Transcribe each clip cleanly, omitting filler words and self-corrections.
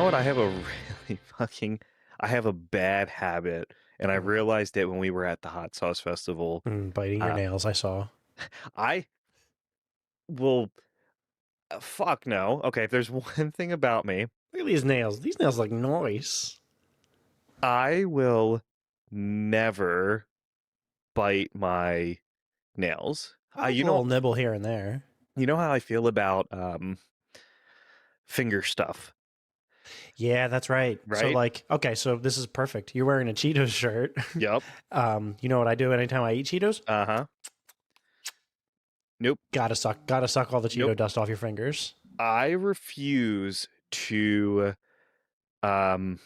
what? I have a really I have a bad habit, and I Mm. realized it when we were at the hot sauce festival. Biting your Uh, nails, I saw. I will, fuck no. Okay, if there's one thing about me, Look at these nails. These nails look nice. I will never bite my nails. I like a little nibble here and there. You know how I feel about finger stuff, Yeah, that's right. So right? like, okay, so this is perfect. You're wearing a Cheetos shirt. Yep. You know what I do anytime I eat Cheetos? Uh-huh. Nope. Gotta suck all the Nope. Cheeto dust off your fingers. I refuse to um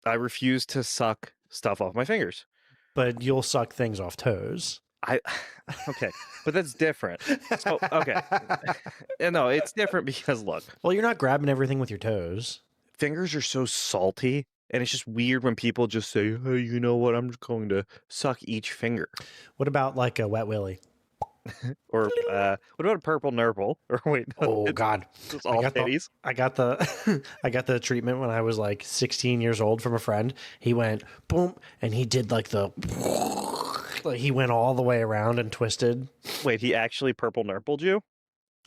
I refuse to suck stuff off my fingers. But you'll suck things off toes. I okay, but that's different. So, okay. No, it's different because look, Well, you're not grabbing everything with your toes. fingers are so salty, and it's just weird when people just say, "Hey, you know what? I'm just going to suck each finger." What about like a wet willy? Or what about a purple nurple? Or wait, Oh God, it's I all got the titties. I got the I got the treatment when I was like 16 years old from a friend. He went boom, and he did like the like he went all the way around and twisted. Wait, he actually purple nurpled you?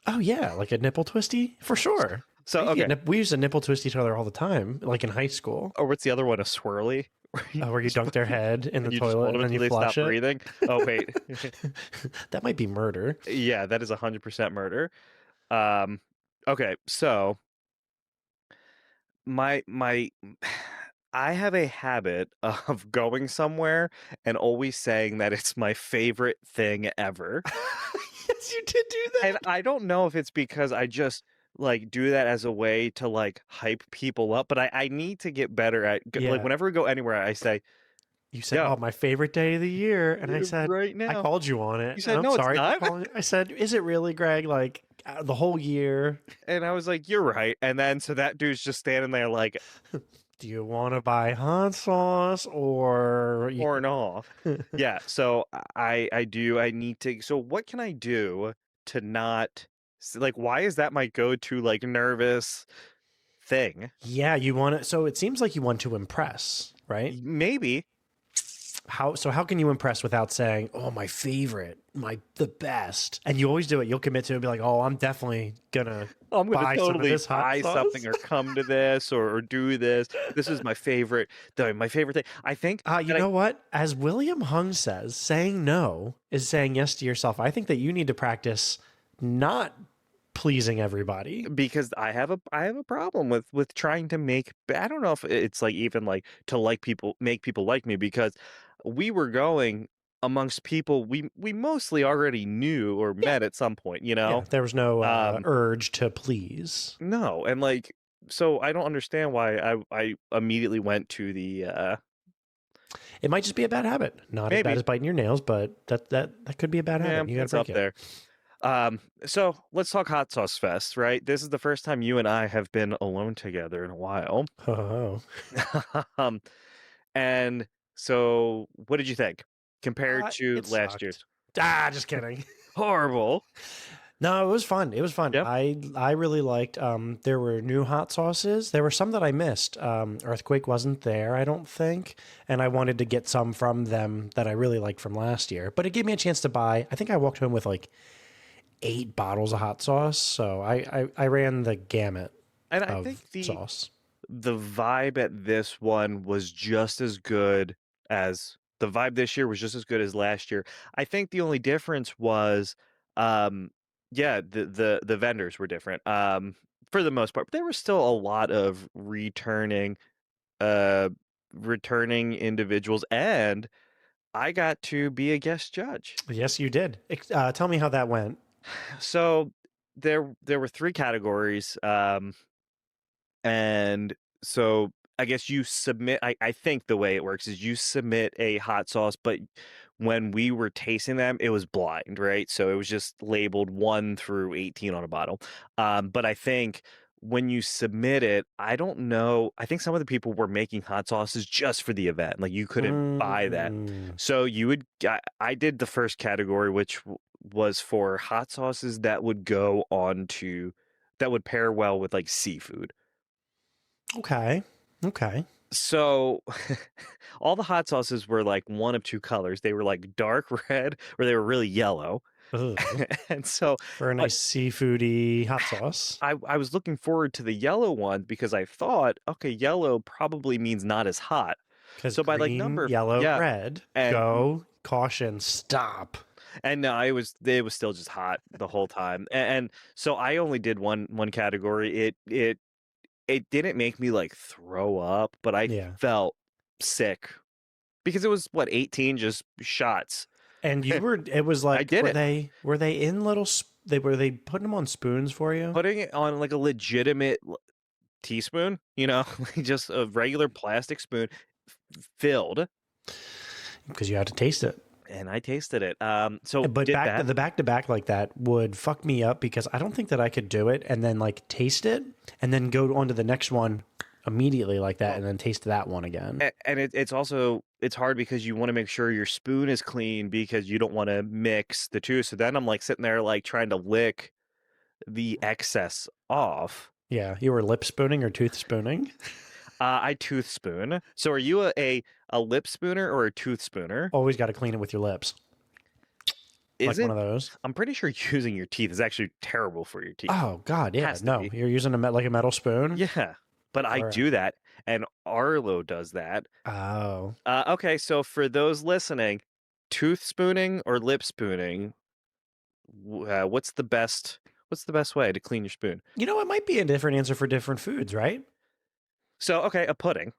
Oh yeah, like a nipple twisty for sure. So okay. We used to nipple twist each other all the time, like in high school, Or what's the other one? A swirly? where you dunk their head in the You just toilet hold and them then until you they stop flush it. breathing. Oh wait, That might be murder. yeah, that is 100% murder. Um, okay, so my I have a habit of going somewhere and always saying that it's my favorite thing ever. Yes, you did do And that. I don't know if it's because I just like do that as a way to like hype people up, but I need to get better at like Yeah. whenever we go anywhere, I say, You said, "Oh, "Yo, my favorite day of the year," and I said, right "I now." called you on it." You And said, I'm "No, it's sorry for not." calling. I said, "Is it really, Greg? Like the whole year? And I was like, "You're right." And then so that dude's just standing there like, Do you want to buy hot sauce or you torn off. Yeah, so I need to, so what can I do to not like, why is that my go-to like nervous thing? Yeah, you want to. So it seems like you want to impress, right? Maybe. How can you impress without saying, "Oh, my favorite, the best"? And you always do it. You'll commit to it and be like, "Oh, I'm definitely gonna I'm gonna buy some of totally this hot buy sauce." something or come to this or do this. This is my favorite, my favorite thing. I think You that I know what? As William Hung says, saying no is saying yes to yourself. I think that you need to practice not pleasing everybody. because I have a problem with trying to make, I don't know if it's like even like to like people, make people like me, because we were going amongst people we mostly already knew or Yeah. met at some point, you Yeah. know. There was no um urge to please. no, and like, so I don't understand why I immediately went to the It might just be a bad habit. Not as bad maybe, as biting your nails, but that could be a bad yeah, habit. You got to it's up break it. there. So let's talk hot sauce fest, right? This is the first time you and I have been alone together in a while. Oh, um And so, what did you think compared to it last sucked. year's? Just kidding. Horrible. No, it was fun. It was fun. Yep. I really liked. There were new hot sauces. There were some that I missed. Earthquake wasn't there, I don't think, and I wanted to get some from them that I really liked from last year. But it gave me a chance to buy. I think I walked home with like 8 bottles of hot sauce, so I ran the gamut And I of think sauce. the vibe at this one was just as good as the vibe this year was just as good as last year. I think the only difference was, um, yeah, the vendors were different. For the most part, but there was still a lot of uh, returning individuals, and I got to be a guest judge. Yes, you did. Tell me how that went. So there were three categories, and so I guess you submit. I think the way it works is you submit a hot sauce, but when we were tasting them, it was blind, right? So it was just labeled 1 through 18 on a bottle. But I think when you submit it, I don't know. I think some of the people were making hot sauces just for the event. Like you couldn't buy that. Mm. So you would. I did the first category, which was for hot sauces that would go on to that would pair well with like seafood. Okay. Okay. So all the hot sauces were like one of two colors. They were like dark red or they were really yellow. Ugh. And so, For a but nice seafoody hot sauce. I was looking forward to the yellow one because I thought, okay, yellow probably means not as hot. Because So by like green, number, yellow, yeah, red. and Go. Caution. Stop. no, it was still just hot the whole time. And so I only did one category. It didn't make me like throw up, but I Yeah. felt sick because it was what 18 just shots. And you were, it was I like, did were it. they in little, were they putting them on spoons for you? Putting it on like a legitimate teaspoon, like just a regular plastic spoon filled, Because you had to taste it. and I tasted it. So But did that. back to back like that would fuck me up because I don't think that I could do it and then like taste it and then go on to the next one immediately like that and then taste that one again. And it's hard because you want to make sure your spoon is clean because you don't want to mix the two. So then I'm like sitting there like trying to lick the excess off. Yeah, you were lip spooning or tooth spooning. I tooth spoon. So are you a lip spooner or a tooth spooner? Always got to clean it with your lips, like one Isn't of those. I'm pretty sure using your teeth is actually terrible for your teeth. Oh God, yeah, Has to no, be. you're using like a metal spoon. Yeah, but I Or do that, and Arlo does that. oh, Okay, so for those listening, tooth spooning or lip spooning, what's the best? What's the best way to clean your spoon? you know, it might be a different answer for different foods, right? So, okay, a pudding.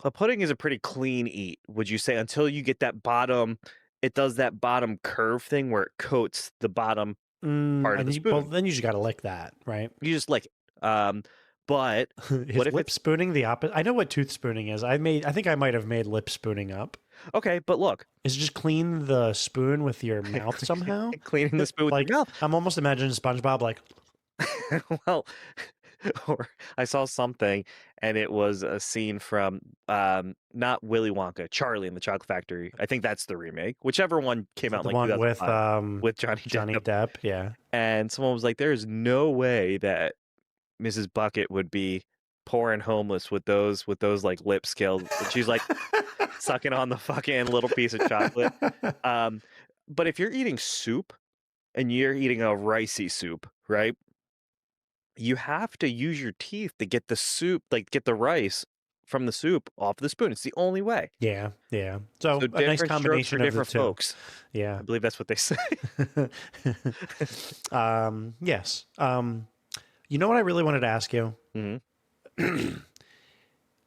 A pudding is a pretty clean eat, would you say? Until you get that bottom, it does that bottom curve thing where it coats the bottom part of the Well, spoon. then you just got to lick that, right? You just lick it. But what Is if lip it's spooning the opposite? I know what tooth spooning is. I think I might have made lip spooning up. okay? But look, Is it just clean the spoon with your mouth somehow? cleaning the spoon with Like your mouth. I'm almost imagining SpongeBob like Well, or I saw something, and it was a scene from not Willy Wonka, Charlie and the Chocolate Factory. I think that's the remake, whichever one came out in the like one with 2005 with Johnny Depp. Depp. Yeah. And someone was like, "There is no way that Mrs. Bucket would be poor and homeless with those like lip skills." And she's like sucking on the fucking little piece of chocolate. Um, but if you're eating soup and you're eating a ricey soup, right? You have to use your teeth to get the soup, like get the rice from the soup off the spoon. It's the only way. Yeah, yeah. So So a nice different strokes for combination of the different two. folks. Yeah. I believe that's what they say. Yes. You know what I really wanted to ask you? hmm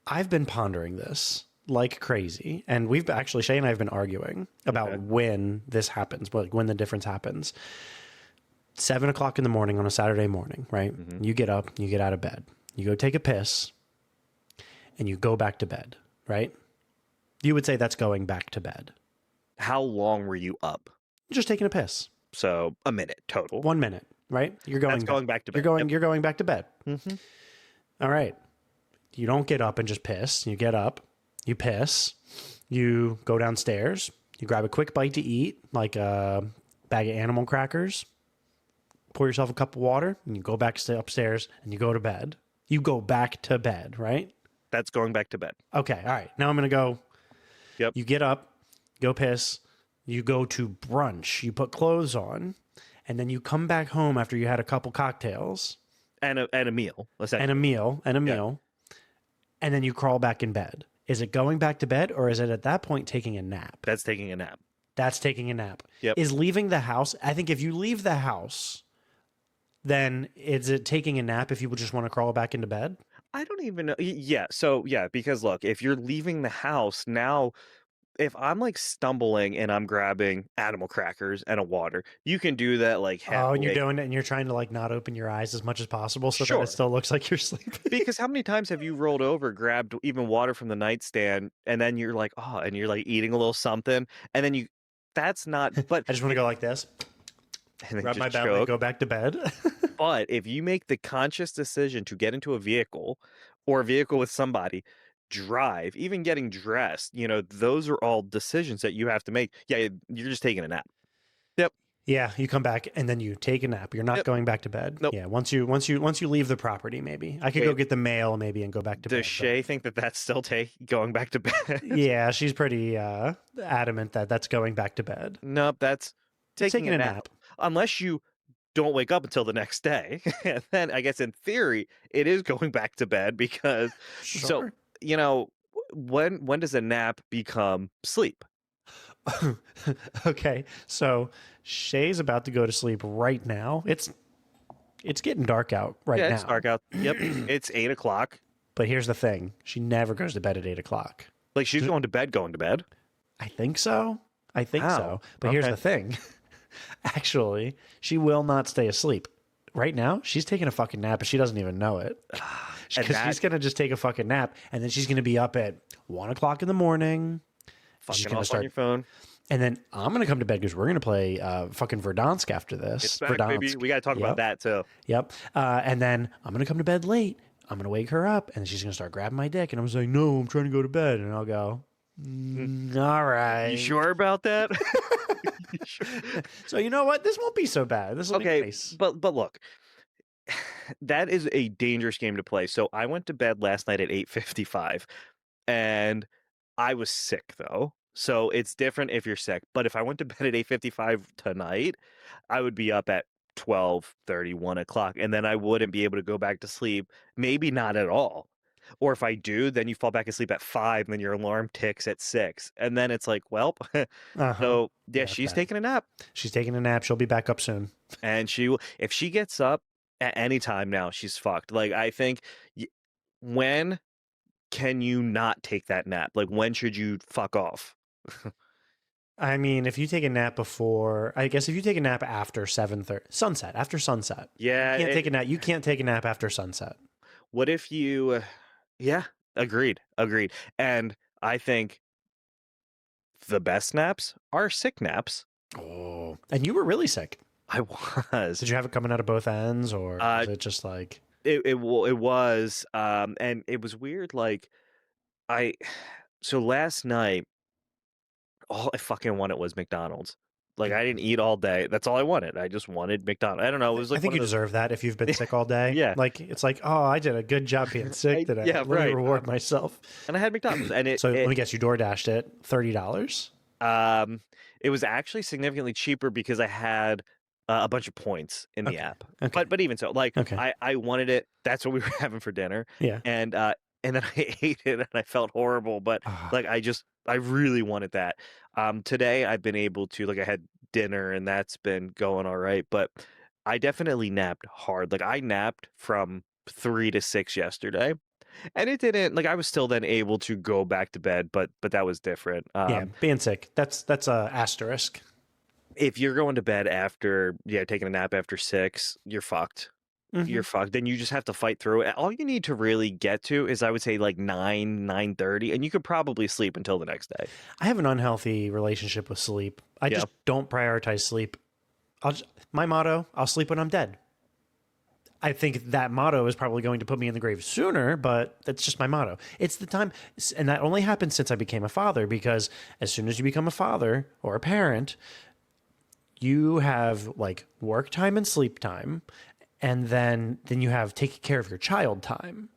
I've been pondering this like crazy, and we've actually Shay and I have been arguing about Okay. when this happens, like when the difference happens. 7 o'clock in the morning on a Saturday morning, right? hmm You get up, you get out of bed, you go take a piss, and you go back to bed, right? You would say that's going back to bed. How long were you up? Just taking a piss. So a minute total. 1 minute, right? You're going That's going back to bed. You're going back to bed. hmm All right. You don't get up and just piss. You get up, you piss, you go downstairs, you grab a quick bite to eat, like a bag of animal crackers, pour yourself a cup of water, and you go back upstairs and you go to bed. You go back to bed, right? That's going back to bed. Okay. All right. Now I'm going to go. Yep. You get up, go piss, you go to brunch, you put clothes on, and then you come back home after you had a couple cocktails And a meal, essentially. and a meal, and then you crawl back in bed. Is it going back to bed or is it at that point taking a nap? That's taking a nap. That's taking a nap. Yep. Is leaving the house, I think if you leave the house, then is it taking a nap if you would just want to crawl back into bed? I don't even know. Yeah. So yeah, because look, if you're leaving the house now, if I'm like stumbling and I'm grabbing animal crackers and a water, you can do that like Oh, and you're halfway. doing it and you're trying to like not open your eyes as much as possible so that Sure. it still looks like you're sleeping. Because how many times have you rolled over, grabbed even water from the nightstand, and then you're like, oh, and you're like eating a little something, and then that's not, but, I just want to go like this, and then rub my just belly, choke. go back to bed. But if you make the conscious decision to get into a vehicle or a vehicle with somebody, drive, even getting dressed, those are all decisions that you have to make. Yeah, you're just taking a nap. Yep. Yeah, you come back and then you take a nap. You're not Yep. going back to bed. Nope. Yeah, once you leave the property, maybe I could go Wait, get the mail maybe and go back to does bed. But Shay think that that's still going back to bed? yeah, she's pretty adamant that that's going back to bed. Nope, that's It's taking taking a a nap. nap. Unless you don't wake up until the next day. And then I guess in theory, it is going back to bed because so, Sure. you know, when does a nap become sleep? Okay, so Shay's about to go to sleep right now. It's getting dark out right Yeah, it's now. dark out. Yep. It's 8 o'clock. But here's the thing: she never goes to bed at 8 o'clock. Like she's going to bed. I think so. I think Wow. so. But here's Okay. the thing: actually, she will not stay asleep. Right now, she's taking a fucking nap, and she doesn't even know it. And Because that she's gonna just take a fucking nap, and then she's gonna be up at 1 o'clock in the morning. She's fucking gonna off on start, your phone. and then I'm gonna come to bed because we're gonna play fucking Verdansk after It's this. back, baby. Verdansk. We got to talk about Yep. that too. Yep. And then I'm gonna come to bed late. I'm gonna wake her up, and she's gonna start grabbing my dick, and I'm saying, "No, I'm trying to go to bed," and I'll go, "All right." You sure about that? You sure? So you know what? This won't be so bad. This will be Okay, nice. but look, that is a dangerous game to play. So I went to bed last night at 8:55 and I was sick though. So it's different if you're sick. But if I went to bed at 8:55 tonight, I would be up at 12:30, 1 o'clock, and then I wouldn't be able to go back to sleep. Maybe not at all. Or if I do, then you fall back asleep at 5 and then your alarm ticks at 6. And then it's like, well, Uh huh. so yeah, Yeah, that's she's bad. taking a nap. She's taking a nap. She'll be back up soon. And she will, if she gets up at any time now, she's fucked. Like I think y- when can you not take that nap? Like when should you fuck off? I mean, if you take a nap before, I guess if you take a nap after 7:30, sunset, after sunset, Yeah, you can't take a nap. You can't take a nap after sunset. what if you yeah, agreed. Agreed. And I think the best naps are sick naps. Oh, and you were really sick. I was. Did you have it coming out of both ends, or Uh was it just like, it was and it was weird like I so last night all I fucking wanted was McDonald's. Like I didn't eat all day. That's all I wanted. I just wanted McDonald's. I don't know. It was I like think one you of those. deserve that if you've been sick all day. Yeah, Like, it's like, oh, I did a good job being sick today. yeah, Let me right. reward myself. And I had McDonald's, and So let me guess, you door dashed it $30. um it was actually significantly cheaper because I had a bunch of points in the Okay. app. Okay. But even so, like Okay. I wanted it. That's what we were having for dinner, Yeah. and then I ate it and I felt horrible. But Ah, like I really wanted that. Today I've been able to like I had dinner and that's been going all right. But I definitely napped hard. Like I napped from 3 to 6 yesterday. And it didn't like I was still then able to go back to bed, but that was different. yeah. Being sick. That's a asterisk. If you're going to bed after taking a nap after 6, you're fucked. Hmm. You're fucked. Then you just have to fight through it. All you need to really get to is I would say like 9:30, and you could probably sleep until the next day. I have an unhealthy relationship with sleep. I Yeah. just don't prioritize sleep. My motto, I'll sleep when I'm dead. I think that motto is probably going to put me in the grave sooner, but that's just my motto. It's the time, and that only happened since I became a father, because as soon as you become a father or a parent, you have like work time and sleep time, and then you have taking care of your child time.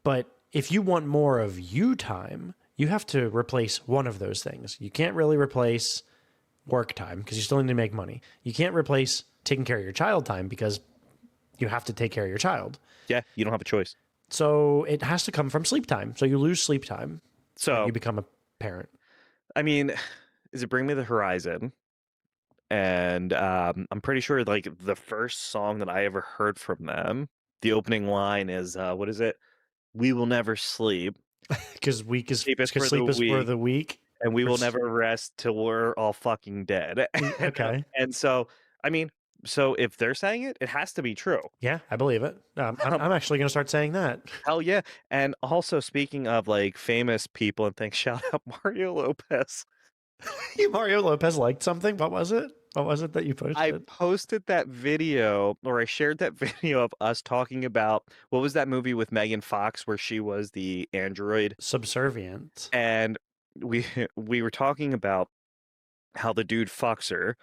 But if you want more of you time, you have to replace one of those things. You can't really replace work time because you still need to make money. You can't replace taking care of your child time because you have to take care of your child. Yeah, you don't have a choice. So it has to come from sleep time. So you lose sleep time when So, you become a parent. I mean, is it Bring Me the Horizon? And I'm pretty sure like the first song that I ever heard from them, the opening line is what is it? We will never sleep. Because Sleep is for the sleep is for weak, the weak. and we Or will never rest till we're all fucking dead. Okay. And so, I mean, so if they're saying it, it has to be true. Yeah, I believe it. I'm actually going to start saying that. Hell yeah. And also, speaking of like famous people and things, shout out Mario Lopez. Mario Lopez liked something. What was it? What was it that you I posted? posted that video, or I shared that video of us talking about what was that movie with Megan Fox where she was the android, Subservient. and we we were talking about how the dude fucks her,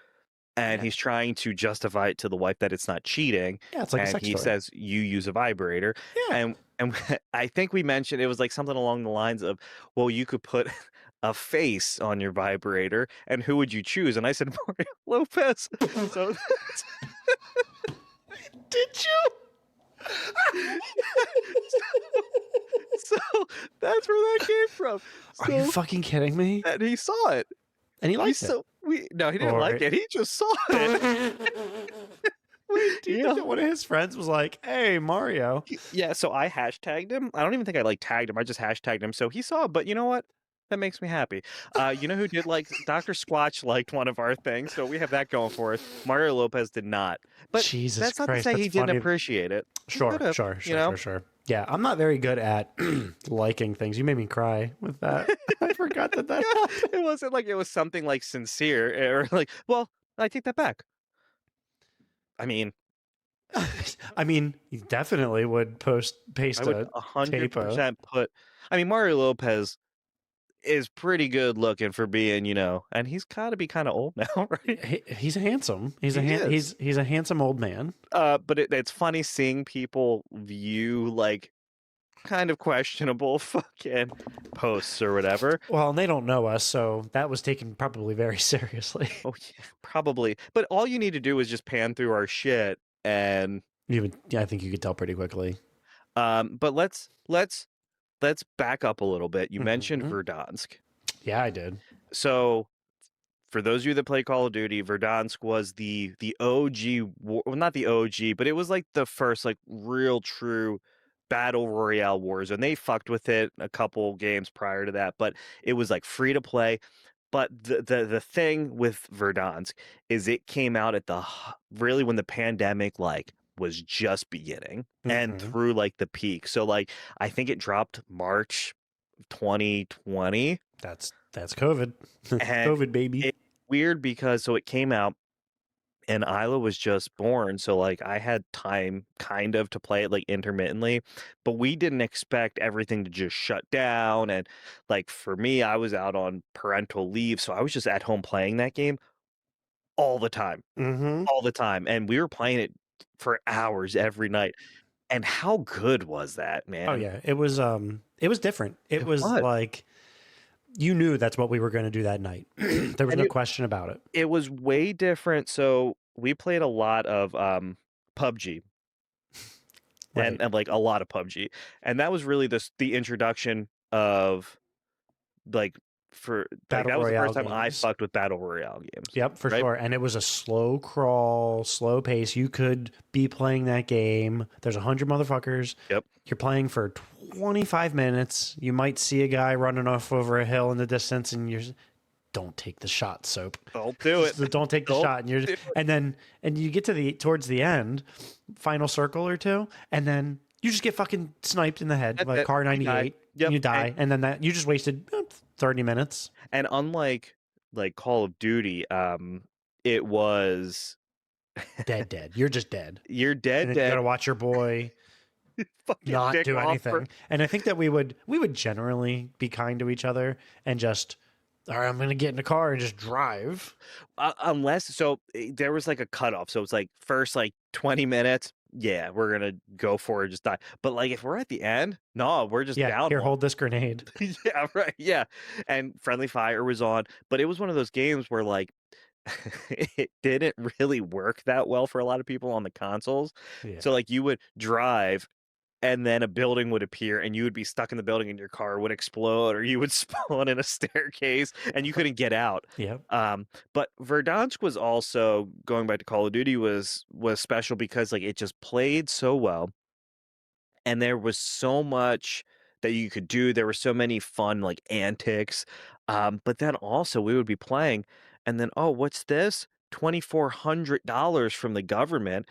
and Yeah. he's trying to justify it to the wife that it's not cheating, Yeah, it's like a and sex he toy. says, "You use a vibrator," Yeah. and I think we mentioned it was like something along the lines of, "Well, you could put a face on your vibrator, and who would you choose?" And I said, "Mario Lopez." So Did you? so that's where that came from. Are you So fucking kidding me? and he saw it. And he liked it. We no, he didn't like Or it. He just saw it. wait, do you think Yeah. that one of his friends was like, "Hey, Mario"? Yeah, so I hashtagged him. I don't even think I like tagged him. I just hashtagged him. So he saw, but you know what? That makes me happy. You know who did like Dr. Squatch liked one of our things, so we have that going for us. Mario Lopez did not. But Jesus that's not to Christ, say that's he didn't funny. appreciate it. He Sure, could have, sure, you sure, know. sure, sure. Yeah, I'm not very good at liking things. You made me cry with that. I forgot that that Yeah, happened. it wasn't like it was something like sincere or like, well, I take that back. I mean, I mean, you definitely would I paste would a tape of. 100% put I mean, Mario Lopez is pretty good looking for being, and he's gotta be kinda old now, right? He's handsome. He is. He's a handsome old man. But it's funny seeing people view, like, kind of questionable fucking posts or whatever. Well, and they don't know us, so that was taken probably very seriously. Oh, yeah, probably. But all you need to do is just pan through our shit and, Yeah, I think you could tell pretty quickly. but let's back up a little bit. You mentioned Mhm. Verdansk. Yeah, I did. So for those of you that play Call of Duty, Verdansk was the OG, well, not the OG, but it was like the first like real true battle royale wars, and they fucked with it a couple games prior to that, but it was like free to play. But the thing with Verdansk is it came out at really when the pandemic like was just beginning and Hmm. through like the peak. So like I think it dropped March 2020, That's COVID. and COVID baby. it's weird because so it came out and Isla was just born, so like I had time kind of to play it like intermittently, but we didn't expect everything to just shut down. And like for me, I was out on parental leave, so I was just at home playing that game all the time, Hmm. all the time, and we were playing it for hours every night. And how good was that, Oh man? yeah, it was different. It It was was, like you knew that's what we were going to do that night. There was and no question about it. it was way different. So we played a lot of PUBG, Right. and like a lot of PUBG. And that was really the introduction of like for like Battle that was the Royale first time I games. fucked with battle royale games, Yep, for right? sure. And it was a slow crawl, slow pace. You could be playing that game. There's 100 motherfuckers. Yep. You're playing for 25 minutes. You might see a guy running off over a hill in the distance, and don't take the shot, soap. Don't do it. Just don't take the Don't shot. do it. And you get to towards the end, final circle or two, and then you just get fucking sniped in the head That's like it. car You die. 98. Yep. You die, and then that you just wasted 30 minutes. And unlike like Call of Duty, it was Dead. You're just dead. you're And dead, then you got dead, to watch your boy fucking not dick do off for anything. And I think that we would generally be kind to each other and just, all right, I'm gonna get in the car and just drive. unless so there was like a cutoff. So it's like first like 20 minutes, yeah, we're gonna go for it, just die. But like if we're at the end, no, we're just Yeah, down here, one. hold this grenade. Yeah, right. Yeah. And friendly fire was on, but it was one of those games where like it didn't really work that well for a lot of people on the consoles. Yeah. So like you would drive and then a building would appear and you would be stuck in the building and your car would explode or you would spawn in a staircase and you couldn't get out. Yep. But Verdansk was also going back to Call of Duty was special because like it just played so well and there was so much that you could do. There were so many fun like antics. But then also we would be playing and then, oh, what's this? $2,400 from the government.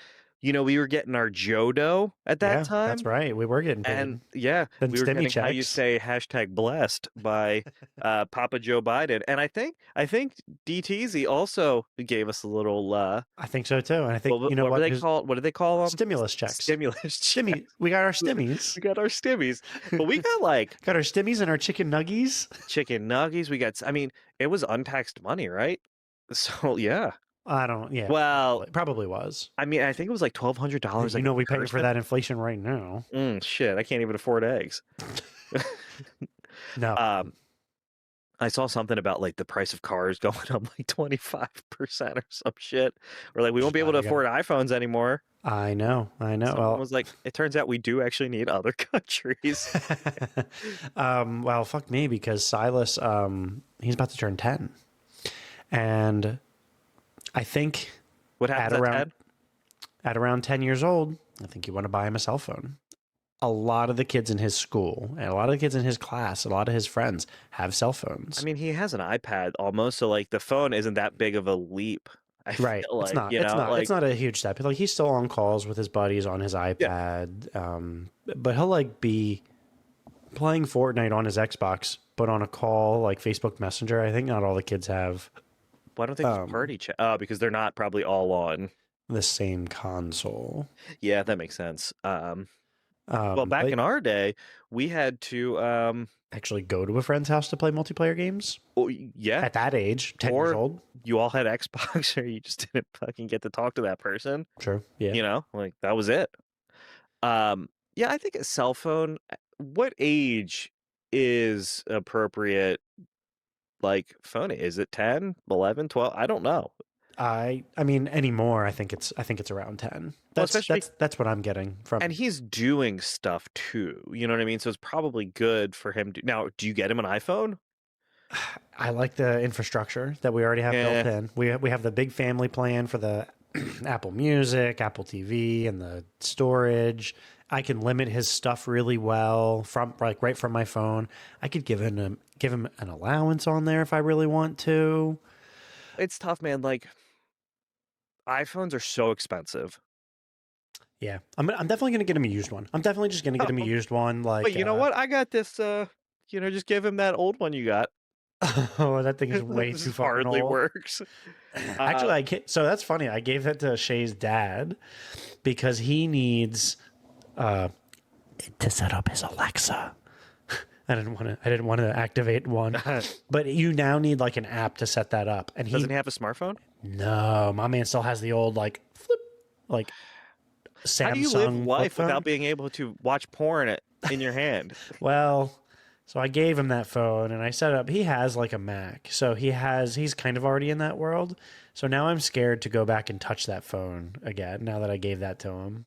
We were getting our Jodo at that Yeah, that's time. right. We were getting And paid. yeah, Then we were stimmy getting how you checks. say hashtag blessed by Papa Joe Biden. And I think DTZ also gave us a little I think so too. And I think what, you know what were what? they His call what do they call them? stimulus checks. Stimulus check. Stimmy. We got our stimmies. We got our stimmies. But we got like Got our stimmies and our chicken nuggies. chicken nuggies. We got I mean, it was untaxed money, right? So yeah. I don't. Yeah, Well, probably was. I mean, I think it was like $1,200 You like a know, we paying for person. that inflation right now. Shit, I can't even afford eggs. No, Um, I saw something about like the price of cars going up like 25% or some shit. Or like we won't just be able glad to I got. afford iPhones anymore. I know. I know. Someone Well, was like, it turns out we do actually need other countries. well, fuck me because Silas, he's about to turn 10, and I think What at happens at around 10? 10 years old, I think you want to buy him a cell phone. A lot of the kids in his school and a lot of the kids in his class, a lot of his friends have cell I phones. mean, he has an iPad almost, so like the phone isn't that big of a leap. I Right. feel It's like, not. It's not. It's like not a huge step. Like he's still on calls with his buddies on his yeah. iPad, but he'll like be playing Fortnite on his Xbox, but on a call like Facebook Messenger. I think not all the kids have Why don't they just um, party chat? Oh, because they're not probably all on. the same console. Yeah, that makes sense. Well, back But in our day, we had to actually go to a friend's house to play multiplayer games yeah, at that age, 10 years or old. you all had Xbox or you just didn't fucking get to talk to that person, True. Yeah. like that was it. Yeah, I think a cell phone, what age is appropriate like phone? Is it 10, 11, 12? I don't know. I mean anymore. I think it's around 10. Well, That's especially that's what I'm getting and from. he's doing stuff too. You know what I mean? So it's probably good for him to now, do you get him an iPhone? I like the infrastructure that we already have built Yeah. in. We have the big family plan for the Apple Music, Apple TV, and the storage. I can limit his stuff really well from like right from my phone. I could give him an allowance on there if I really want to. It's tough, man. Like iPhones are so expensive. Yeah, I'm definitely gonna get him a used one. I'm definitely just gonna get him a used one. But Like, you know what? I got this just give him that old one you got. oh, that thing is way This too fucking hardly old. works. Actually, so that's funny. I gave it to Shay's dad because he needs to set up his Alexa. I didn't want to activate one, but you now need like an app to set that up. And Doesn't he have a smartphone? no, my man still has the old like flip, like How do you live Samsung flip life without phone. being able to watch porn in your hand? Well, so I gave him that phone and I set up. He has like a Mac, so he's kind of already in that world. So now I'm scared to go back and touch that phone again. Now that I gave that to him,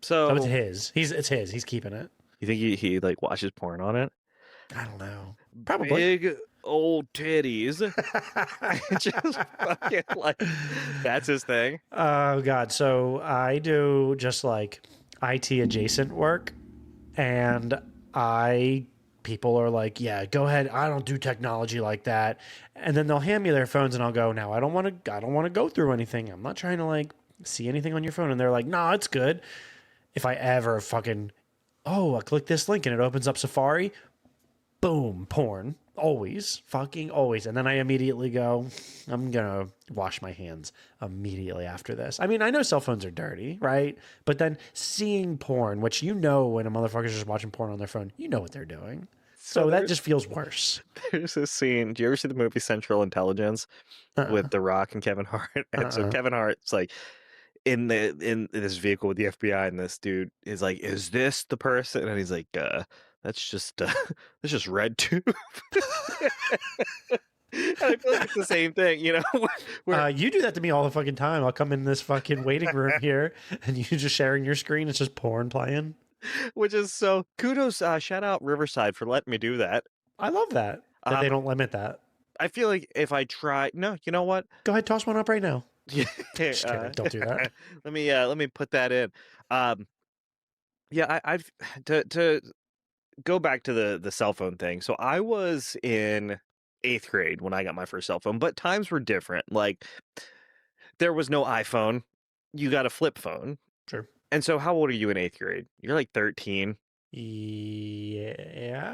so it's So his. It's his. He's keeping it. you think he like watches porn on it? I don't know. Probably. Big old titties. Just fucking like that's his thing. Oh God. So I do just like IT adjacent work, and people are like, yeah, go ahead. I don't do technology like that. And then they'll hand me their phones and I'll go, now I don't want to go through anything. I'm not trying to like see anything on your phone. And they're like, no, it's good. If I ever fucking, oh, I click this link and it opens up Safari, boom, porn. Always, fucking always. And then I immediately go, I'm going to wash my hands immediately after this. I mean, I know cell phones are dirty, right? But then seeing porn, which when a motherfucker's just watching porn on their phone, you know what they're doing. So So that just feels worse. there's this scene. Do you ever see the movie Central Intelligence Uh-uh. with The Rock and Kevin Hart? And so Uh-uh. Kevin Hart's like in this vehicle with the FBI, and this dude is like, "Is this the person?" And he's like, that's just that's just red tube." And I feel like it's the same thing, where You do that to me all the fucking time. I'll come in this fucking waiting room here and you just sharing your screen. It's just porn playing. which is so kudos. Shout out Riverside for letting me do that. I love that they Um, don't limit that. I feel like if I try, no, you know what? Go ahead, toss one up right now. Yeah, Just kidding. Don't do that. let me put that in. Um, yeah, I've to go back to the cell phone thing. So I was in eighth grade when I got my first cell phone, but times were different. Like there was no iPhone, you got a flip phone. Sure. And so, how old are you in eighth grade? You're like 13 Yes,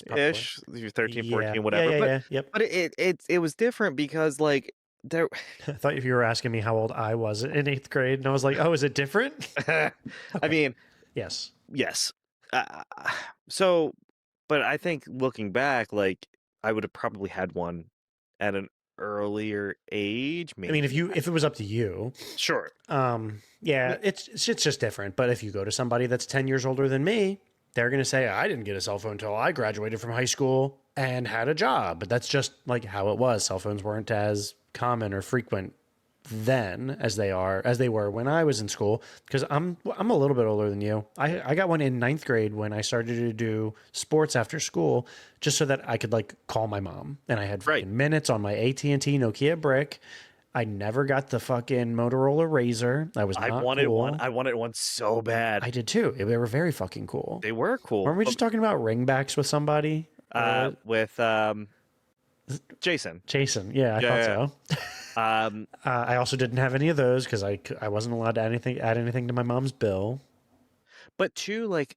probably. ish. You're 13, Yeah. 14, Yeah, whatever. yeah, But yeah. Yep. but it was different because like there. I thought if you were asking me how old I was in eighth grade, and I was like, oh, is it different? I Okay. mean, Yes. yes. So, but I think looking back, like I would have probably had one at an earlier age, I mean, maybe. if it was up to you, Sure. I yeah, mean, it's just different. But if you go to somebody that's 10 years older than me, they're going to say, I didn't get a cell phone until I graduated from high school and had a job. But that's just like how it was. Cell phones weren't as common or frequent then as they were when I was in school, because I'm a little bit older than you. I got one in ninth grade when I started to do sports after school, just so that I could like call my mom, and I had right. fucking minutes on my AT&T Nokia brick. I never got the fucking Motorola Razor. I was I not wanted one. cool. I wanted one so bad. I did too. They were very fucking cool. They were cool. Weren't we But just talking about ringbacks with somebody? Or with Jason. Jason? Yeah, I thought Yeah, so. yeah. I also didn't have any of those because I wasn't allowed to add anything to my mom's bill. But too, like,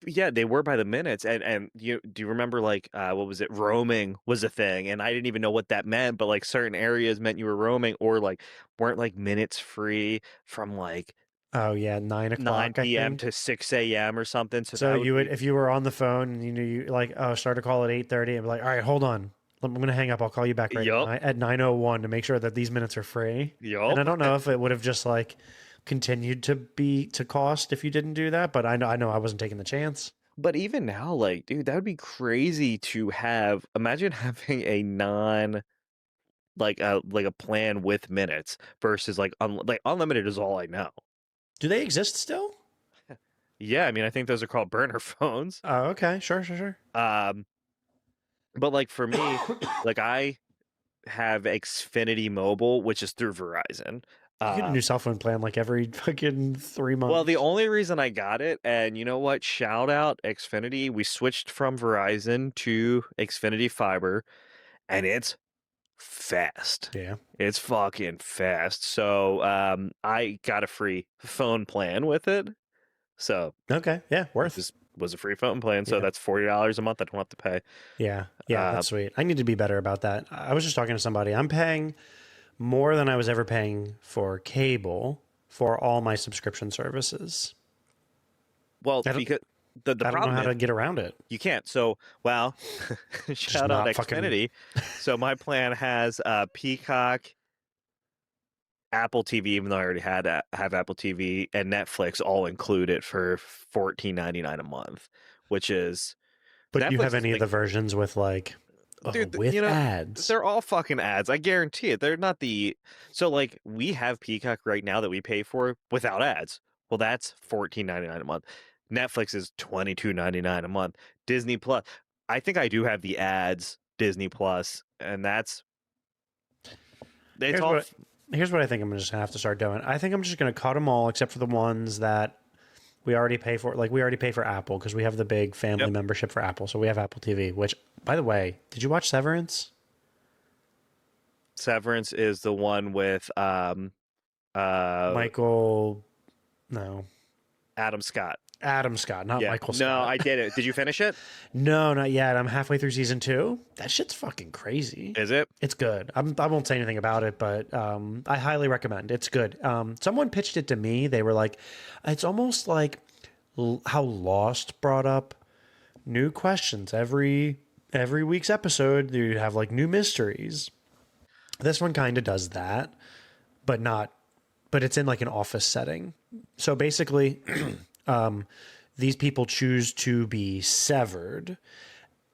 yeah, they were by the minutes, and you do you remember like what was it? Roaming was a thing, and I didn't even know what that meant, but like certain areas meant you were roaming, or like weren't like minutes free from like Oh yeah, 9 o'clock, I 9 p.m. think. to 6 a.m. or something. So So that would you would, be if you were on the phone and you knew you like, oh, start a call at 8:30, and be like, all right, hold on, I'm gonna hang up. I'll call you back right yup, at 9:01 to make sure that these minutes are free. And I yup. don't know if it would have just like continued to cost if you didn't do that, but I know I wasn't taking the chance. But even now, like, dude, that would be crazy to have. Imagine having a non like a plan with minutes versus like unlimited is all I know. Do they exist still? Yeah, I mean, I think those are called burner phones. Oh, okay, sure. Um, but like for me, like I have Xfinity Mobile, which is through Verizon. You get a new Um, cell phone plan like every fucking three well, the months. only reason I got it, and you know what? Shout out Xfinity. We switched from Verizon to Xfinity Fiber, and it's fast. Yeah. It's fucking fast. So, I got a free phone plan with it. So Okay. Yeah. it Worth. just was a free phone plan. So Yeah. that's $40 a month. I don't have to pay. Yeah. Uh, That's sweet. I need to be better about that. I was just talking to somebody. I'm paying more than I was ever paying for cable for all my subscription services. well, I don't. because the I don't know problem how is to get around it. you can't. So, well, Just shout out not fucking. Xfinity. So my plan has Peacock, Apple TV, even though I already have Apple TV and Netflix all included for 14.99 a month, which is But do you have Netflix is any of like, the versions with like, dude, with ads? they're all fucking ads. I guarantee it. They're not the so like we have Peacock right now that we pay for without ads. Well, that's 14.99 a month. Netflix is 22.99 a month. Disney Plus. I think I do have the ads Disney Plus, and that's it's Here's all what. Here's what I think I'm just gonna have to start doing. I think I'm just gonna cut them all except for the ones that we already pay for. Like we already pay for Apple because we have the big family yep. membership for Apple. So we have Apple TV. Which, by the way, did you watch Severance? Severance is the one with uh Michael, no, Adam Scott. Adam Scott, not Yeah. Michael No, Scott. I did it. Did you finish it? No, not yet. I'm halfway through season 2. That shit's fucking crazy. Is it? It's good. I won't say anything about it, but I highly recommend. It's good. Someone pitched it to me. They were like, it's almost like how Lost brought up new questions every week's episode. You have like new mysteries. This one kind of does that, but not. But it's in like an office setting. So basically, these people choose to be severed,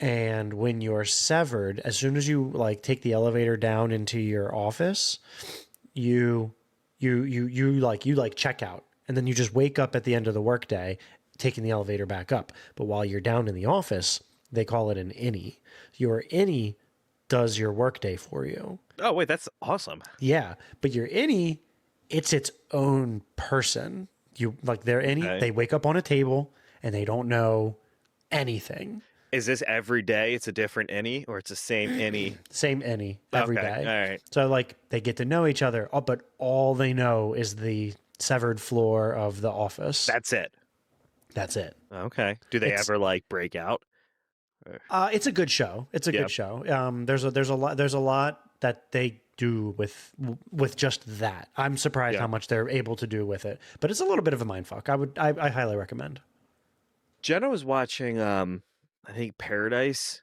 and when you're severed, as soon as you like take the elevator down into your office, you like check out, and then you just wake up at the end of the workday taking the elevator back up. But while you're down in the office, they call it an innie. Your innie does your workday for you. Oh wait, that's awesome. Yeah, but your innie, it's its own person. You like they're innie. Okay. They wake up on a table and they don't know anything. Is this every day? It's a different innie, or it's the same innie? Same innie every Okay, day. all right. So like they get to know each other, but all they know is the severed floor of the office. That's it. That's it. Okay. Do they It's ever like break out? it's a good show. It's a Yeah. good show. There's a lot that they do with just that. I'm surprised Yeah. how much they're able to do with it. But it's a little bit of a mindfuck. I highly recommend. Jenna was watching I think Paradise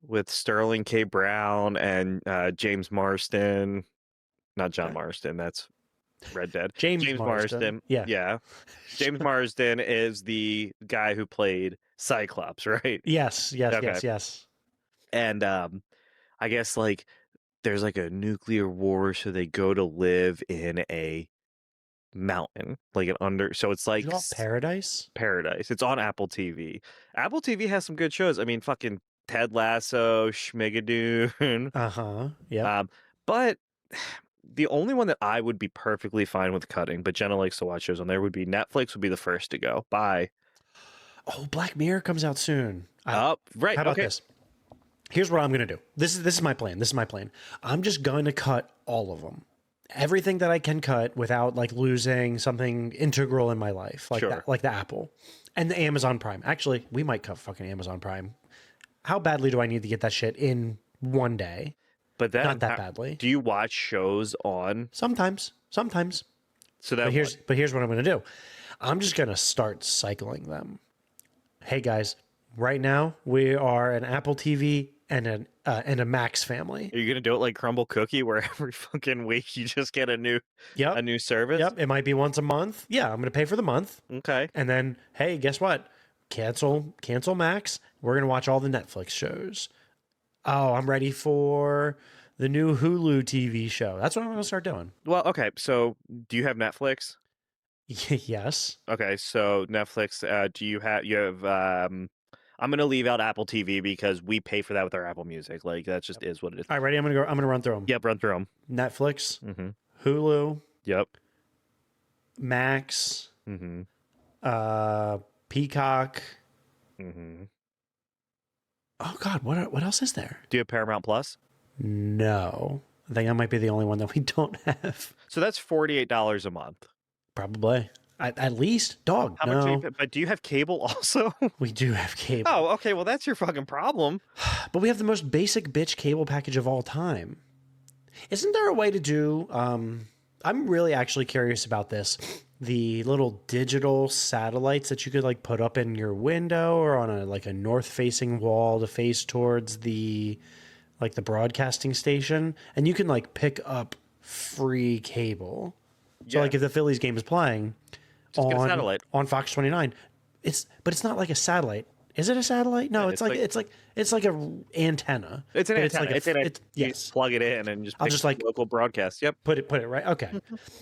with Sterling K. Brown and James Marston. Not John Okay. Marston. That's Red Dead. James James Marsden. Marsden. Yeah. Yeah. James Marsden is the guy who played Cyclops, right? Yes, yes, Okay. yes, yes. And I guess like there's like a nuclear war, so they go to live in a mountain, like an under. So it's You like call it Paradise? paradise. It's on Apple TV. Apple TV has some good shows. I mean, fucking Ted Lasso, Schmigadoon. Uh-huh. Yep. Um, but the only one that I would be perfectly fine with cutting, but Jenna likes to watch shows on there, would be Netflix. Would be the first to go. Bye. Oh, Black Mirror comes out soon. Oh, right. How about Okay. this? Here's what I'm going to do. This is my plan. This is my plan. I'm just going to cut all of them. Everything that I can cut without like losing something integral in my life, like Sure. that, like the Apple and the Amazon Prime. Actually, we might cut fucking Amazon Prime. How badly do I need to get that shit in one day? But then, Not that badly. do you watch shows on? Sometimes. So that But here's what I'm going to do. I'm just going to start cycling them. Hey guys, right now we are an Apple TV and a Max family. are you gonna do it like Crumble Cookie, where every fucking week you just get a new Yep. service? Yep. It might be once a month. Yeah, I'm going to pay for the month. Okay. And then, hey, guess what? Cancel Max. We're going to watch all the Netflix shows. Oh, I'm ready for the new Hulu TV show. That's what I'm going to start doing. Well, okay. So, do you have Netflix? Yes. Okay, so Netflix. Do you have? You have. I'm gonna leave out Apple TV because we pay for that with our Apple Music. Like that just is what it is. All right, ready? I'm going to run through them. Yep, run through them. Netflix, Mm-hmm. Hulu, Yep. Max, Mm-hmm. Peacock. Mm-hmm. Oh God, what else is there? Do you have Paramount Plus? No, I think that might be the only one that we don't have. So that's $48 a month. Probably at least, dog. How much? But do you have cable also? We do have cable. Oh, okay. Well, that's your fucking problem. But we have the most basic bitch cable package of all time. Isn't there a way to do? I'm really actually curious about this. The little digital satellites that you could like put up in your window or on a north facing wall to face towards the broadcasting station, and you can like pick up free cable. So Yeah. like if the Phillies game is playing Just get a satellite. on Fox 29, but it's not like a satellite. Is it a satellite? No, Yeah, it's like a antenna. It's an But antenna. It's like You yes. just plug it in and just I'll pick just, the like- local broadcast. Yep. Put it right. Okay.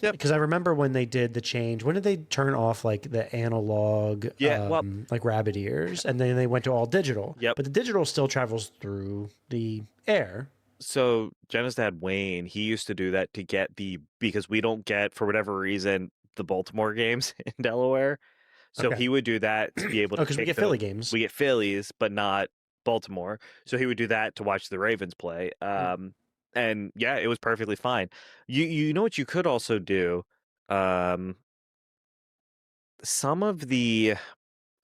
Yep. Because I remember when they did the change. When did they turn off like the analog? Yeah, well- like rabbit ears, and then they went to all digital. Yep. But the digital still travels through the air. So Jenna's dad Wayne, he used to do that to get because we don't get, for whatever reason, the Baltimore games in Delaware. So Okay. he would do that to be able to Oh, because we pick get Philly games. We get Phillies, but not Baltimore. So he would do that to watch the Ravens play. And yeah, it was perfectly fine. You know what you could also do? Some of the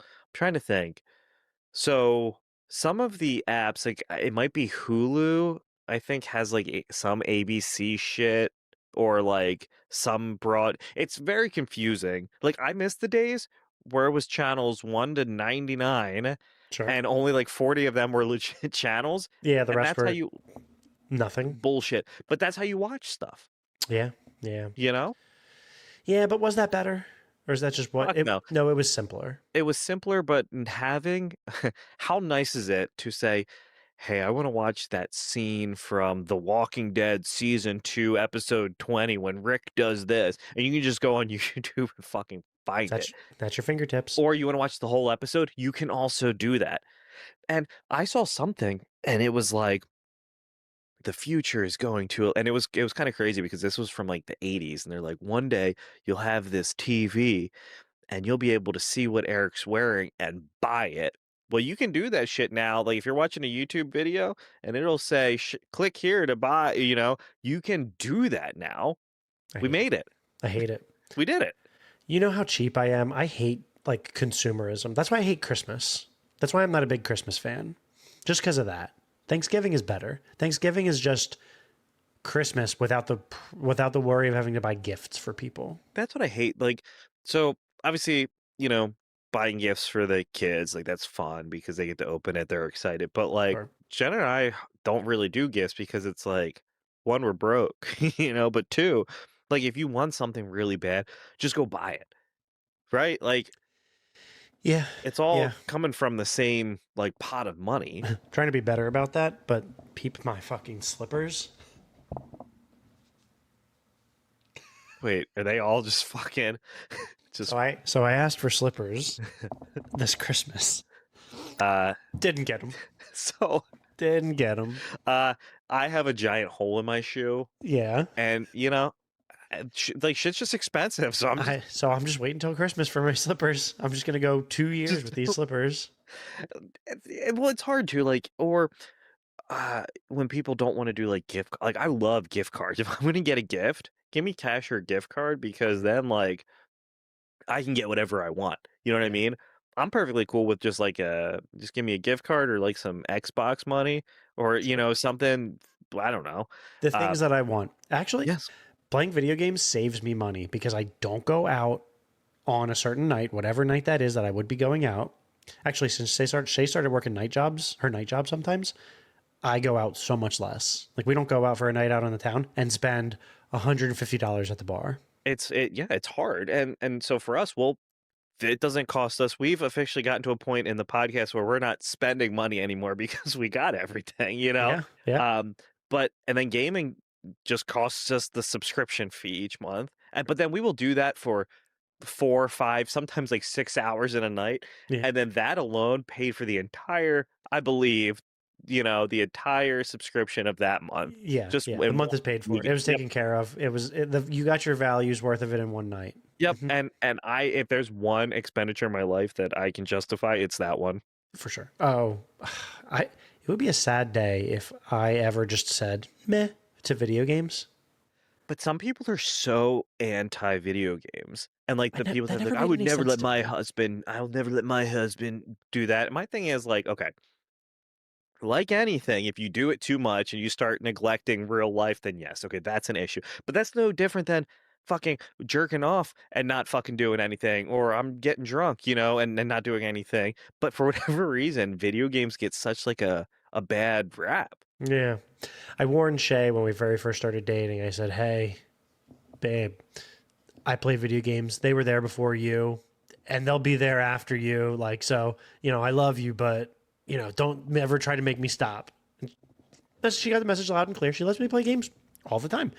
I'm trying to think. So some of the apps, like it might be Hulu, I think has like some ABC shit or like some broad. It's very confusing. Like I miss the days where it was channels 1 to 99 Sure. and only like 40 of them were legit channels. Yeah, the And rest that's were how you nothing. bullshit. But that's how you watch stuff, Yeah. Yeah. you know? Yeah. But was that better, or is that just what? Fuck no. No, it was simpler. It was simpler, but having how nice is it to say, hey, I want to watch that scene from The Walking Dead season 2, episode 20, when Rick does this, and you can just go on YouTube and fucking find it. That's your fingertips. Or you want to watch the whole episode, you can also do that. And I saw something, and it was like, the future is going to, and it was kind of crazy because this was from like the 80s, and they're like, one day you'll have this TV and you'll be able to see what Eric's wearing and buy it. Well, you can do that shit now. Like if you're watching a YouTube video and it'll say, click here to buy, you can do that now. We made it. I hate it. We did it. You know how cheap I am? I hate like consumerism. That's why I hate Christmas. That's why I'm not a big Christmas fan. Just because of that. Thanksgiving is better. Thanksgiving is just Christmas without the worry of having to buy gifts for people. That's what I hate. Like, so obviously, buying gifts for the kids, like that's fun because they get to open it. They're excited. But like Sure. Jen and I don't really do gifts because it's like, one, we're broke, but two, like if you want something really bad, just go buy it, right? Like Yeah, it's all yeah. coming from the same like pot of money. Trying to be better about that, but peep my fucking slippers. Wait, are they all just fucking just So I asked for slippers this Christmas. uh Didn't get them. so Didn't get them. uh I have a giant hole in my shoe Yeah. and like shit's just expensive, so I'm just I'm just waiting until Christmas for my slippers. I'm just gonna go 2 years just with these slippers. well, it's hard to like or when people don't want to do like like I love gift cards. If I'm gonna get a gift, give me cash or a gift card because then like I can get whatever I want. You know what I Yeah. mean? I'm perfectly cool with just like just give me a gift card or like some Xbox money or Sure. something. I don't know. The Uh, things that I want. Actually, yes. playing video games saves me money because I don't go out on a certain night, whatever night that is that I would be going out. Actually, since Shay started working her night job sometimes, I go out so much less. Like we don't go out for a night out on the town and spend $150 at the bar. It's hard and so for us, well, it doesn't cost us. We've officially gotten to a point in the podcast where we're not spending money anymore because we got everything. Yeah, yeah, Um, but and then gaming just costs us the subscription fee each month, and but then we will do that for 4, 5, sometimes like 6 hours in a night, yeah, and then that alone paid for the entire, I believe, the entire subscription of that month. yeah, Just yeah. The in month one is paid for. week. It was Yep. taken care of. You got your values worth of it in one night. Yep, Hmm. and if there's one expenditure in my life that I can justify, it's that one. For sure. Oh, it would be a sad day if I ever just said meh to video games. But some people are so anti video games. And like the people That that are never like, made any sense to me. I'll never let my husband do that. My thing is like, okay, like anything, if you do it too much and you start neglecting real life, then yes, okay, that's an issue. But that's no different than fucking jerking off and not fucking doing anything, or I'm getting drunk, and not doing anything. But for whatever reason, video games get such like a bad rap. Yeah. I warned Shay when we very first started dating. I said, "Hey, babe, I play video games. They were there before you, and they'll be there after you. Like, so, I love you, but, don't ever try to make me stop." She got the message loud and clear. She lets me play games all the time,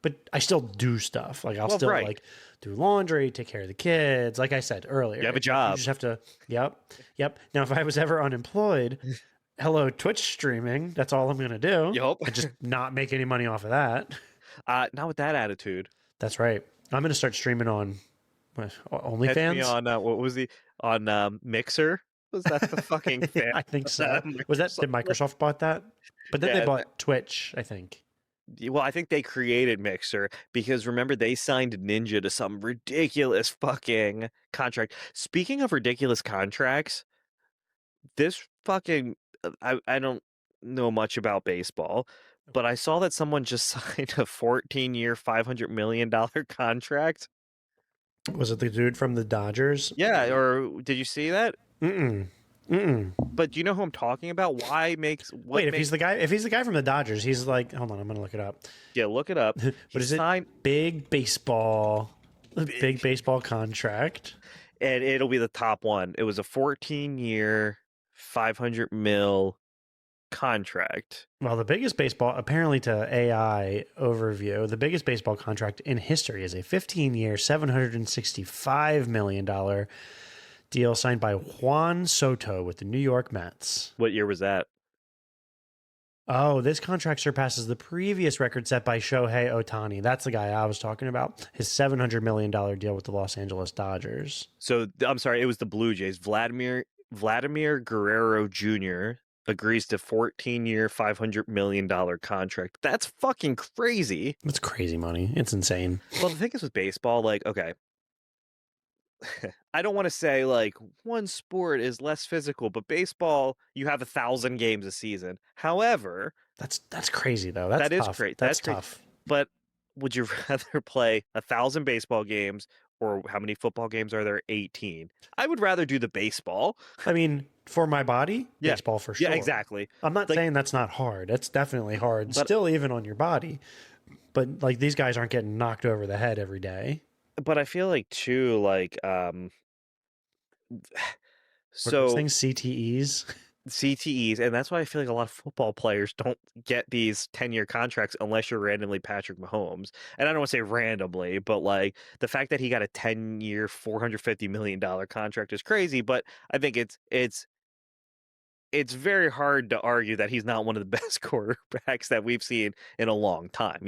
but I still do stuff. Like, I'll Well, still, right. like, do laundry, take care of the kids. Like I said earlier, You have a you job. just have to, yep, yep. Now, if I was ever unemployed, hello, Twitch streaming. That's all I'm going to do. Yup. And just not make any money off of that. Not with that attitude. That's right. I'm going to start streaming on Catch me OnlyFans. on what was the on Mixer? Was that the fucking fan? I think so. Did Microsoft? Microsoft bought that? But then they Yeah. bought Twitch, I think. Well, I think they created Mixer because remember they signed Ninja to some ridiculous fucking contract. Speaking of ridiculous contracts, this fucking I don't know much about baseball, but I saw that someone just signed a 14-year, $500 million contract. Was it the dude from the Dodgers? Yeah, or did you see that? Mm-mm. Mm-mm. But do you know who I'm talking about? Wait, if he's the guy from the Dodgers, he's like, hold on, I'm gonna look it up. Yeah, look it up. He What is it? signed, Big baseball. Big baseball contract. and it'll be the top one. It was a 14-year, 500 mil contract. Well, the biggest baseball, apparently to AI overview, the biggest baseball contract in history is a 15-year, $765 million deal signed by Juan Soto with the New York Mets. What year was that? Oh, this contract surpasses the previous record set by Shohei Ohtani. That's the guy I was talking about. His $700 million deal with the Los Angeles Dodgers. So I'm sorry, it was the Blue Jays. Vladimir Guerrero Jr. agrees to 14-year, $500 million contract. That's fucking crazy. That's crazy money. It's insane. Well, the thing is with baseball, like, okay, I don't want to say like one sport is less physical, but baseball, you have 1,000 games a season. However, That's crazy though. That's that is tough. great. That's That's great. tough. But would you rather play 1,000 baseball games or how many football games are there? 18. I would rather do the baseball. I mean, for my body, Yeah. baseball for Yeah, sure. exactly. I'm not Like, saying that's not hard. It's definitely hard, but still, even on your body. But like these guys aren't getting knocked over the head every day. I feel like too, like, What are those so things? CTEs? CTEs, and that's why I feel like a lot of football players don't get these 10-year contracts unless you're randomly Patrick Mahomes. And I don't want to say randomly, but like the fact that he got a 10-year, $450 million contract is crazy. But I think it's very hard to argue that he's not one of the best quarterbacks that we've seen in a long time,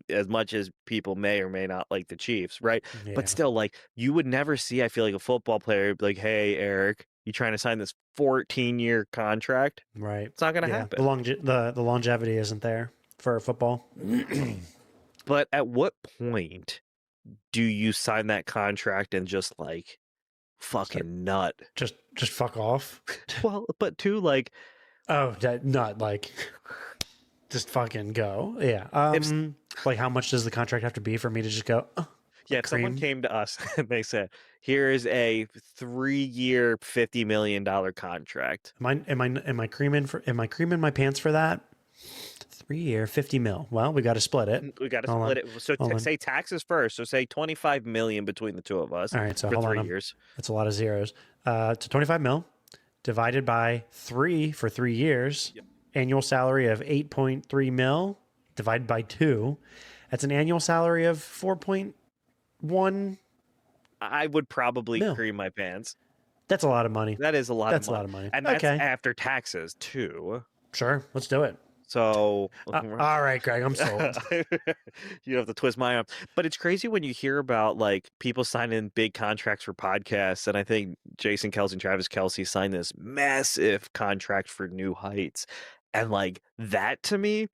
as much as people may or may not like the Chiefs, right? But Yeah. still, like, you would never see, I feel like, a football player be like, hey, Eric, you trying to sign this 14-year contract? Right. It's not going to Yeah. happen. The longevity isn't there for football. But at what point do you sign that contract and just like Start fucking nut? just fuck off. Well, but too, like, Oh, not like just fucking go. Yeah. if Like how much does the contract have to be for me to just go? Oh, Yeah, if someone cream. came to us and they said, "Here is a 3-year, $50 million contract." Am I creaming my pants for that? 3 year, 50 mil. Well, we got to split it. We got to Hold split on. it. So Hold on. say taxes first. So say 25 million between the two of us All right. So for hold 3 on. years. That's a lot of zeros. To 25 mil divided by 3 for 3 years. Yep. Annual salary of 8.3 mil divided by 2. That's an annual salary of 4.1 I would probably mil. cream my pants. That's a lot of money. That is a lot of That's a money. lot of money. And that's Okay. after taxes too. Sure. Let's do it. So All right, Greg. I'm sold. you have to twist my arm. But it's crazy when you hear about like people signing big contracts for podcasts. And I think Jason Kelsey and Travis Kelsey signed this massive contract for New Heights. And like that to me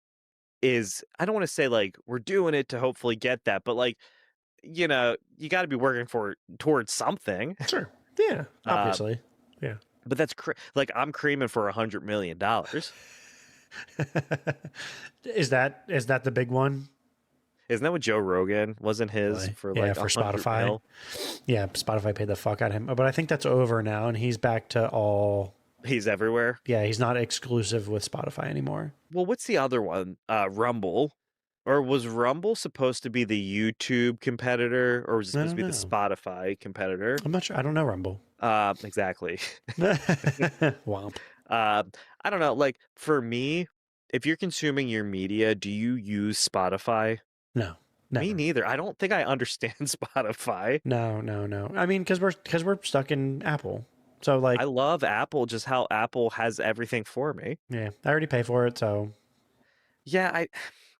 is, I don't want to say like we're doing it to hopefully get that, but like, you got to be working towards something. Sure. Yeah. Uh, Obviously. Yeah. but that's like I'm creaming for $100 million. Is that the big one? Isn't that what Joe Rogan wasn't his Really? for Yeah, like for 100 Spotify. mil? Yeah, Spotify paid the fuck out of him. But I think that's over now, and he's back to all. He's everywhere. Yeah, he's not exclusive with Spotify anymore. Well, what's the other one? Rumble. Or was Rumble supposed to be the YouTube competitor, or was it I supposed to don't be the know. Spotify competitor? I'm not sure. I don't know Rumble. Exactly. Womp. I don't know. Like for me, if you're consuming your media, do you use Spotify? No, Me never. neither. I don't think I understand Spotify. No. I mean, because we're stuck in Apple. So like, I love Apple, just how Apple has everything for me. yeah, I already pay for it. So Yeah,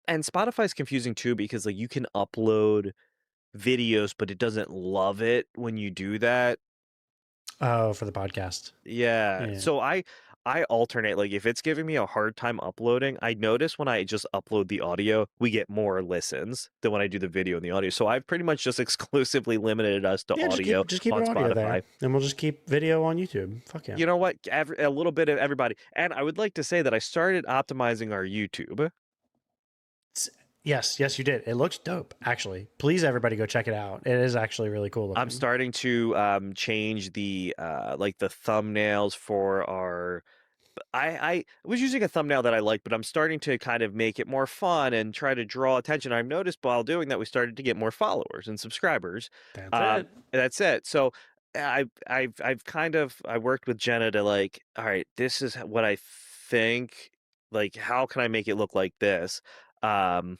and Spotify's confusing too because like you can upload videos, but it doesn't love it when you do that. oh, for the podcast. Yeah. Yeah. So I alternate. Like if it's giving me a hard time uploading, I notice when I just upload the audio, we get more listens than when I do the video and the audio. So I've pretty much just exclusively limited us to Yeah, audio just keep on it audio there, Spotify. and we'll just keep video on YouTube. Fuck yeah. You know what? A little bit of everybody. And I would like to say that I started optimizing our YouTube. Yes, you did. It looks dope, actually. Please, everybody, go check it out. It is actually really cool looking. I'm starting to change the like the thumbnails for our. I was using a thumbnail that I like, but I'm starting to kind of make it more fun and try to draw attention. I've noticed while doing that, we started to get more followers and subscribers. That's it. That's it. So I've kind of I worked with Jenna to like, all right, this is what I think. Like, how can I make it look like this? Um,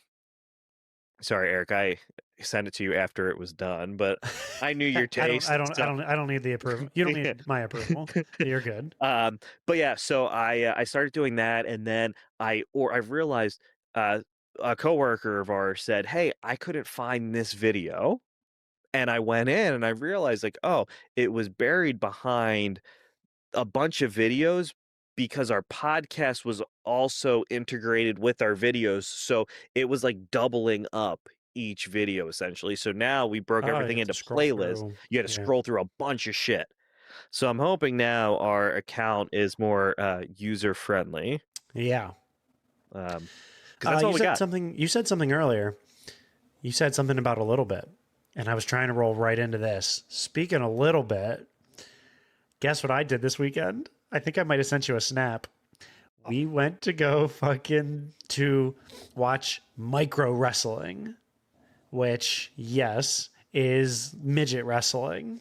Sorry, Eric, I sent it to you after it was done, but I knew your taste. I don't need the approval. You don't Yeah. need my approval. You're good. But yeah, so I started doing that, and then I've realized a coworker of ours said, "Hey, I couldn't find this video," and I went in and I realized like, oh, it was buried behind a bunch of videos because our podcast was also integrated with our videos. So it was like doubling up each video essentially. So now we broke Oh, you everything have to into scroll playlists. through. You had to Yeah. scroll through a bunch of shit. So I'm hoping now our account is more user friendly. Yeah. Because that's all we got. You said something earlier. You said something about a little bit. and I was trying to roll right into this. Speaking a little bit, guess what I did this weekend? I think I might have sent you a snap. We went to go fucking to watch micro wrestling, which, yes, is midget wrestling.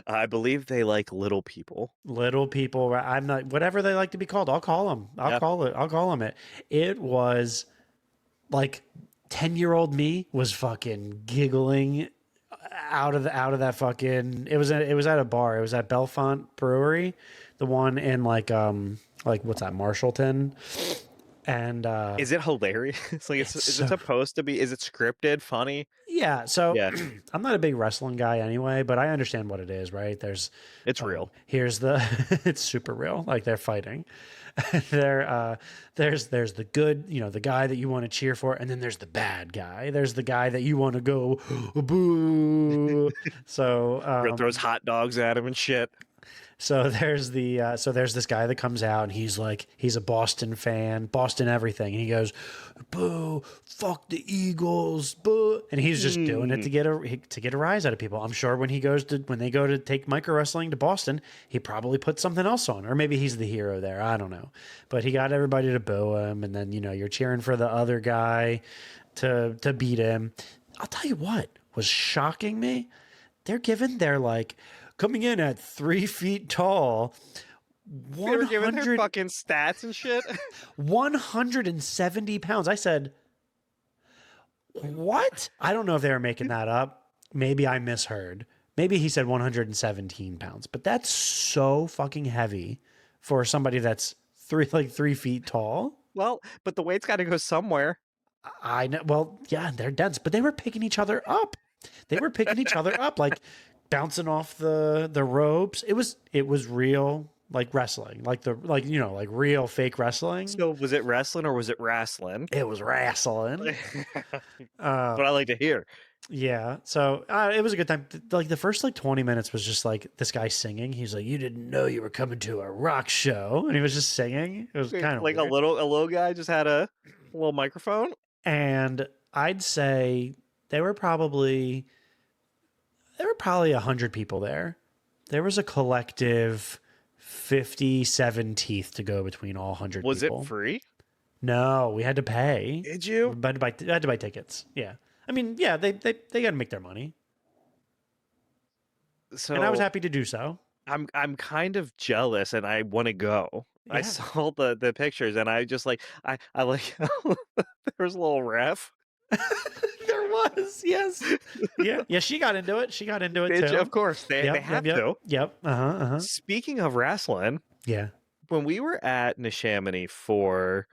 I believe they like little people. Little people, I'm not, whatever they like to be called, I'll call them. Yeah. I'll call them it. It was like 10-year-old me was fucking giggling out of that fucking, it was at a bar. It was at Belfont Brewery, the one in like what's that, Marshallton. And Is it hilarious? Like, is it supposed to be? Is it scripted, funny? yeah, so Yeah, I'm not a big wrestling guy anyway, but I understand what it is, right? it's real. Here's the it's super real, like they're fighting. There's the good, the guy that you want to cheer for, and then there's the bad guy. There's the guy that you want to go boo. So Throws hot dogs at him and shit. so there's this guy that comes out, and he's a Boston fan, Boston everything, and he goes, "Boo, fuck the Eagles, boo," and he's just doing it to get a rise out of people. I'm sure when they go to take micro wrestling to Boston, he probably put something else on, or maybe he's the hero there. I don't know, but he got everybody to boo him, and then you're cheering for the other guy to beat him. I'll tell you what was shocking me. They're like coming in at 3 feet tall. They were giving their fucking stats and shit. 170 pounds. I said, what? I don't know if they were making that up. Maybe I misheard. Maybe he said 117 pounds, but that's so fucking heavy for somebody that's 3 feet tall. Well, but the weight's got to go somewhere. I know. Well, yeah, they're dense, but they were picking each other up. Like bouncing off the ropes. It was real, like wrestling, like real fake wrestling. So was it wrestling or was it wrestling? It was wrestling. What I like to hear. Yeah. So it was a good time. Like the first 20 minutes was just like this guy singing. He's like, "You didn't know you were coming to a rock show," and he was just singing. It was kind of like weird. a little guy just had a little microphone. And I'd say there were probably 100 people there. There was a collective 57 teeth to go between all 100 Was people. it free? No, we had to pay. Did you? We had to buy tickets. Yeah. I mean, yeah, they got to make their money. So And I was happy to do so. I'm kind of jealous and I want to go. Yeah. I saw the pictures and I just like I like there was a little ref. There was, yes. Yeah, she got into it. Too. Of course, they have to. Yep. Uh-huh. Speaking of wrestling, Yeah. when we were at Neshaminy for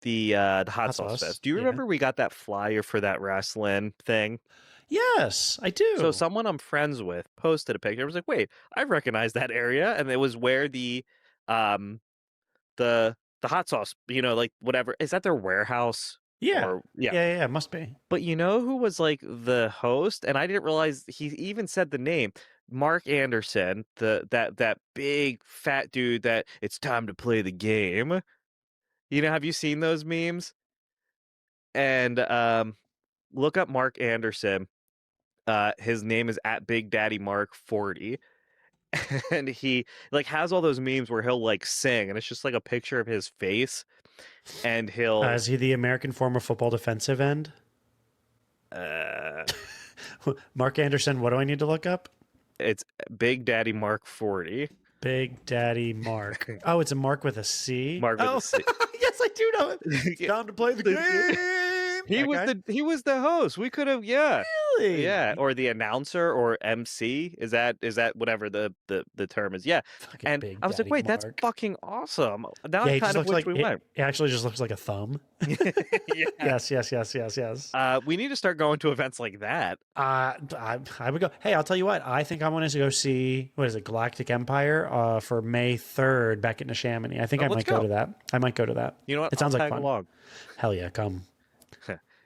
the hot sauce fest, do you remember we got that flyer for that wrestling thing? Yes, I do. So someone I'm friends with posted a picture. I was like, wait, I recognize that area, and it was where the hot sauce, like whatever, is that their warehouse? Yeah. Or, Yeah, it must be. But you know who was like the host? And I didn't realize he even said the name. Mark Anderson, that big fat dude that it's time to play the game. Have you seen those memes? And look up Mark Anderson. His name is at Big Daddy Mark 40. And he has all those memes where he'll sing and it's just like a picture of his face. And he'll Is he the American form of football defensive end? Mark Anderson, what do I need to look up? It's Big Daddy Mark 40. Big Daddy Mark. Oh, it's a Mark with a C? Mark with a C. Yes, I do know it. It's time to play the game. He was the host. We could have, yeah. Really? Yeah, or the announcer or MC. Is that whatever the term is? Yeah. Fucking And Big I was like, Daddy wait, that's Mark. fucking awesome. Now Yeah, I he kind just of looks wish like we went. it actually just looks like a thumb. Yeah. Yes. We need to start going to events like that. I would go. Hey, I'll tell you what. I think I wanted to go see, what is it, Galactic Empire for May 3rd back at Neshaminy. I think I might go to that. I might go to that. You know what? It sounds I'll like tag fun. along. Hell yeah, come.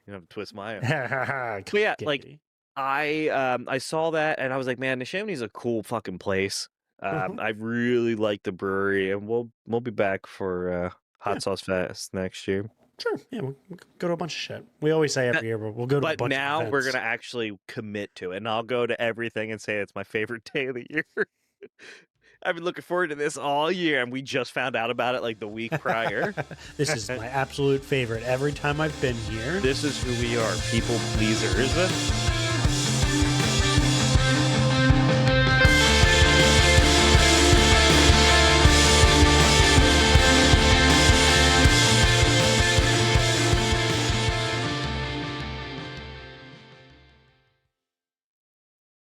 You have to twist my arm. But But yeah, I saw that and I was like, man, Neshamine's a cool fucking place. I really like the brewery, and we'll be back for Hot Sauce Fest next year. Sure. Yeah, we'll go to a bunch of shit. We always say every year, but we'll go to a But bunch of now we're events. gonna actually commit to it, and I'll go to everything and say it's my favorite day of the year. I've been looking forward to this all year, and we just found out about it like the week prior. This is my absolute favorite every time I've been here. This is who we are, people pleasers.